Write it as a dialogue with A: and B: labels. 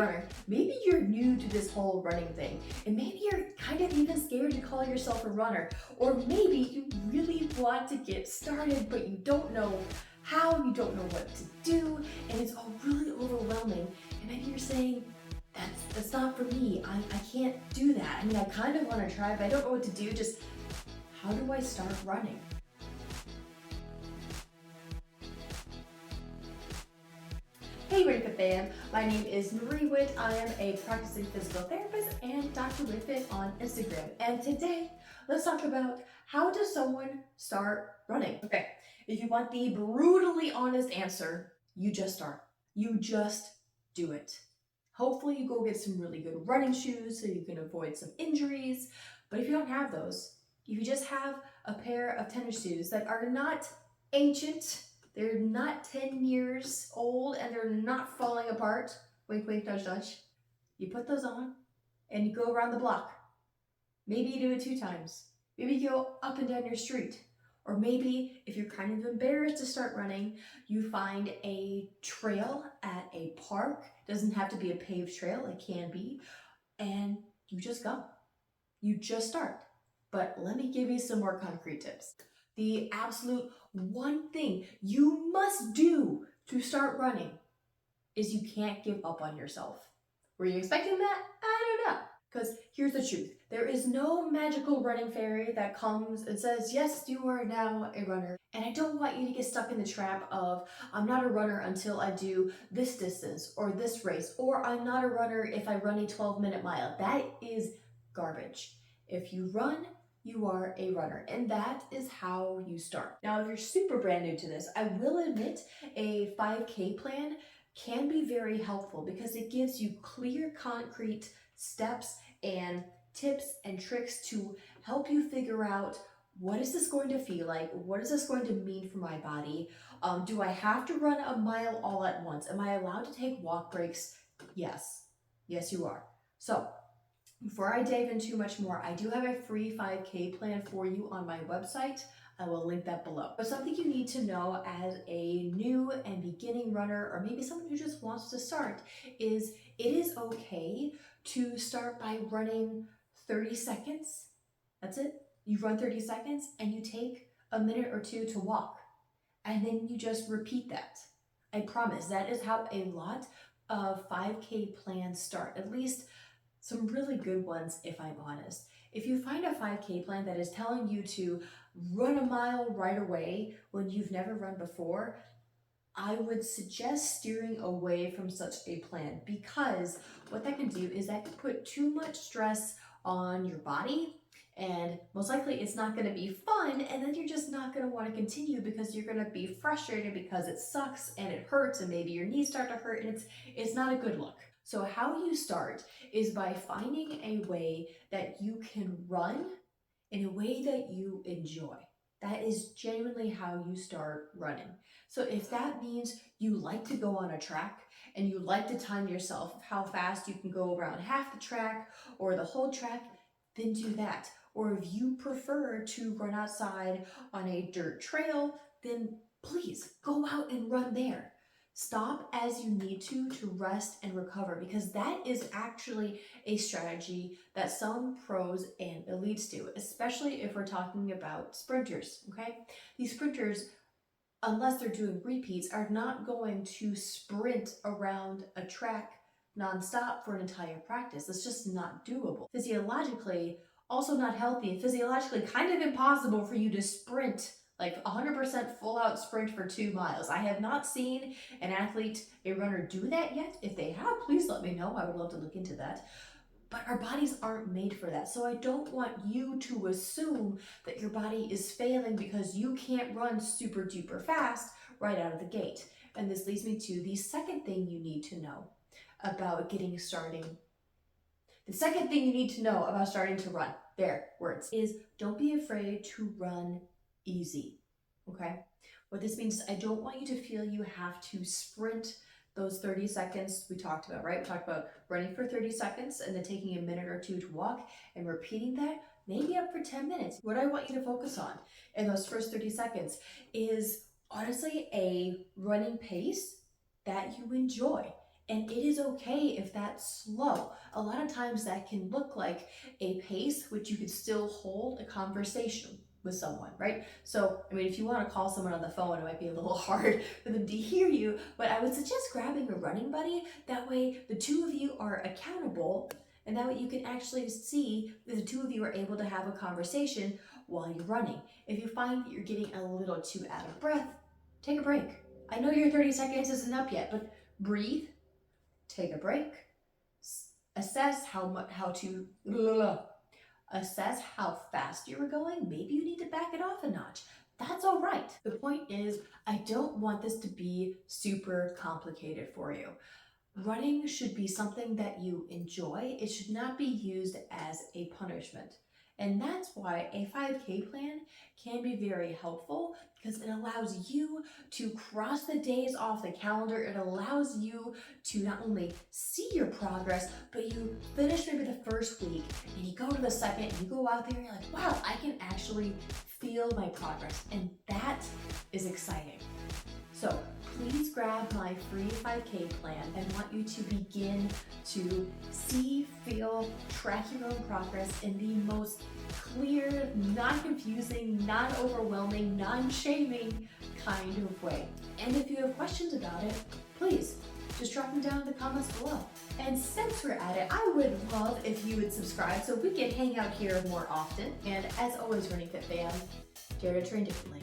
A: runner, maybe you're new to this whole running thing, and maybe you're kind of even scared to call yourself a runner, or maybe you really want to get started, but you don't know how, you don't know what to do, and it's all really overwhelming, and maybe you're saying, that's not for me, I can't do that. I mean, I kind of want to try, but I don't know what to do, just how do I start running? Hey Running fam, my name is Marie Witt. I am a practicing physical therapist and Dr. Whitfit on Instagram. And today, let's talk about how does someone start running? Okay, if you want the brutally honest answer, you just start. You just do it. Hopefully you go get some really good running shoes so you can avoid some injuries. But if you don't have those, if you just have a pair of tennis shoes that are not ancient, they're not 10 years old, and they're not falling apart, wink, wink, nudge, nudge, you put those on and you go around the block. Maybe you do it 2 times. Maybe you go up and down your street. Or maybe if you're kind of embarrassed to start running, you find a trail at a park. It doesn't have to be a paved trail, it can be. And you just go. You just start. But let me give you some more concrete tips. The absolute one thing you must do to start running is you can't give up on yourself. Were you expecting that? I don't know. Because here's the truth. There is no magical running fairy that comes and says, yes, you are now a runner. And I don't want you to get stuck in the trap of, I'm not a runner until I do this distance or this race, or I'm not a runner if I run a 12-minute mile. That is garbage. If you run, you are a runner, and that is how you start. Now, if you're super brand new to this, I will admit a 5K plan can be very helpful because it gives you clear, concrete steps and tips and tricks to help you figure out, what is this going to feel like? What is this going to mean for my body? Do I have to run a mile all at once? Am I allowed to take walk breaks? Yes. Yes, you are. So, before I dive into much more, I do have a free 5K plan for you on my website. I will link that below. But something you need to know as a new and beginning runner, or maybe someone who just wants to start, is it is okay to start by running 30 seconds. That's it. You run 30 seconds and you take a minute or 2 to walk. And then you just repeat that. I promise that is how a lot of 5K plans start. At least some really good ones, if I'm honest. If you find a 5K plan that is telling you to run a mile right away when you've never run before, I would suggest steering away from such a plan, because what that can do is that can put too much stress on your body, and most likely it's not going to be fun, and then you're just not going to want to continue because you're going to be frustrated because it sucks and it hurts, and maybe your knees start to hurt, and it's not a good look. So how you start is by finding a way that you can run in a way that you enjoy. That is genuinely how you start running. So if that means you like to go on a track and you like to time yourself how fast you can go around half the track or the whole track, then do that. Or if you prefer to run outside on a dirt trail, then please go out and run there. Stop as you need to rest and recover, because that is actually a strategy that some pros and elites do, especially if we're talking about sprinters, okay? These sprinters, unless they're doing repeats, are not going to sprint around a track nonstop for an entire practice. That's just not doable. Physiologically, also not healthy, and physiologically kind of impossible for you to sprint like 100% full out sprint for 2 miles. I have not seen an athlete, a runner, do that yet. If they have, please let me know. I would love to look into that. But our bodies aren't made for that. So I don't want you to assume that your body is failing because you can't run super duper fast right out of the gate. And this leads me to the second thing you need to know about getting starting. The second thing you need to know about starting to run, there, words, is don't be afraid to run easy, okay? What this means is I don't want you to feel you have to sprint those 30 seconds we talked about, right? We talked about running for 30 seconds and then taking a minute or 2 to walk and repeating that, maybe up for 10 minutes. What I want you to focus on in those first 30 seconds is honestly a running pace that you enjoy. And it is okay if that's slow. A lot of times that can look like a pace which you could still hold a conversation with someone, right? So, I mean, if you want to call someone on the phone, it might be a little hard for them to hear you, but I would suggest grabbing a running buddy. That way, the two of you are accountable, and that way you can actually see that the two of you are able to have a conversation while you're running. If you find that you're getting a little too out of breath, take a break. I know your 30 seconds isn't up yet, but breathe, take a break, assess assess how fast you were going. Maybe you need to back it off a notch. That's all right. The point is, I don't want this to be super complicated for you. Running should be something that you enjoy. It should not be used as a punishment. And that's why a 5K plan can be very helpful, because it allows you to cross the days off the calendar. It allows you to not only see your progress, but you finish maybe the first week and you go to the second and you go out there and you're like, wow, I can actually feel my progress. And that is exciting. So please grab my free 5K plan. I want you to begin to see, feel, track your own progress in the most clear, non-confusing, non-overwhelming, non-shaming kind of way. And if you have questions about it, please just drop them down in the comments below. And since we're at it, I would love if you would subscribe so we can hang out here more often. And as always, Running Fit fam, dare to train differently.